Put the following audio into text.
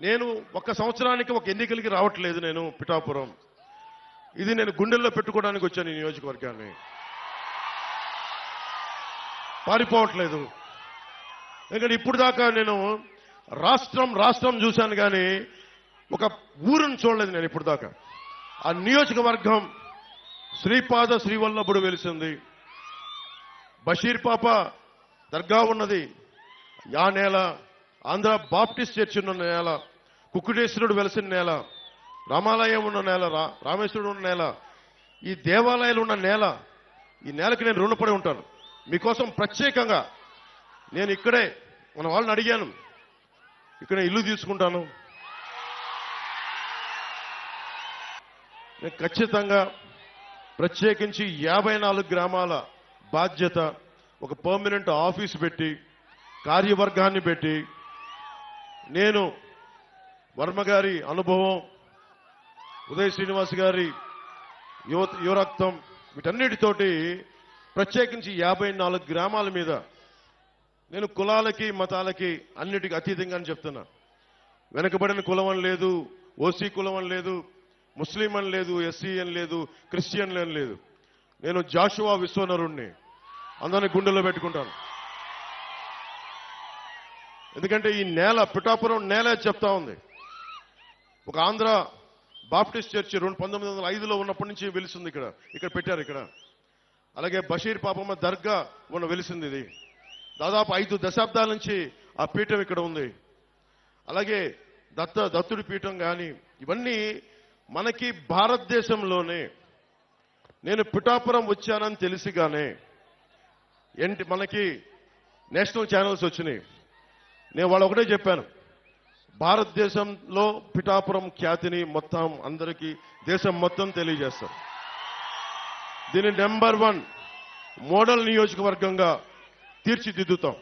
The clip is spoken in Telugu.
నేను ఒక సంవత్సరానికి ఒక ఎన్నికలకి రావట్లేదు. నేను పిఠాపురం ఇది నేను గుండెల్లో పెట్టుకోవడానికి వచ్చాను. ఈ నియోజకవర్గాన్ని పారిపోవట్లేదు. ఎందుకంటే ఇప్పుడు దాకా నేను రాష్ట్రం చూశాను కానీ ఒక ఊరుని చూడలేదు నేను ఇప్పుడు దాకా. ఆ నియోజకవర్గం శ్రీపాద శ్రీవల్లభుడు వెలిసింది, బషీర్ పాప దర్గా ఉన్నది ఆ నేల, ఆంధ్ర బాప్టిస్ట్ చర్చ్ ఉన్న నేల, కుక్కుటేశ్వరుడు వెలిసిన నేల, రామాలయం ఉన్న నేల, రామేశ్వరుడు ఉన్న నేల, ఈ దేవాలయాలు ఉన్న నేల. ఈ నేలకి నేను రుణపడి ఉంటాను. మీకోసం ప్రత్యేకంగా నేను ఇక్కడే మన వాళ్ళని అడిగాను, ఇక్కడ ఇల్లు తీసుకుంటాను. నేను ఖచ్చితంగా ప్రత్యేకించి 54 గ్రామాల బాధ్యత, ఒక పర్మనెంట్ ఆఫీస్ పెట్టి కార్యవర్గాన్ని పెట్టి, నేను వర్మ గారి అనుభవం, ఉదయ్ శ్రీనివాస్ గారి యువరక్తం, వీటన్నిటితోటి ప్రత్యేకించి 54 గ్రామాల మీద నేను కులాలకి మతాలకి అన్నిటికీ అతీతంగా అని చెప్తున్నా. వెనకబడిన కులం అని లేదు, ఓసీ కులం అని లేదు, ముస్లిం అని లేదు, ఎస్సీ అని లేదు, క్రిస్టియన్ అని లేదు. నేను జాషువా విశ్వనరుణ్ణి, అందరినీ గుండెల్లో పెట్టుకుంటాను. ఎందుకంటే ఈ నేల, పిఠాపురం నేల చెప్తా ఉంది. ఒక ఆంధ్ర బాప్టిస్ట్ చర్చి 1905లో ఉన్నప్పటి నుంచి వెలిసింది. ఇక్కడ పెట్టారు. ఇక్కడ అలాగే బషీర్ పాపమ్మ దర్గా ఉన్న వెలిసింది. ఇది దాదాపు 5 దశాబ్దాల నుంచి ఆ పీఠం ఇక్కడ ఉంది. అలాగే దత్తుడి పీఠం కానీ, ఇవన్నీ మనకి భారతదేశంలోనే. నేను పిఠాపురం వచ్చానని తెలిసిగానే మనకి నేషనల్ ఛానల్స్ వచ్చినాయి. నేను వాళ్ళు ఒకటే చెప్పాను, భారతదేశంలో పిఠాపురం ఖ్యాతిని మొత్తం అందరికీ, దేశం మొత్తం తెలియజేస్తారు. దీన్ని నెంబర్ 1 మోడల్ నియోజకవర్గంగా తీర్చిదిద్దుతాం.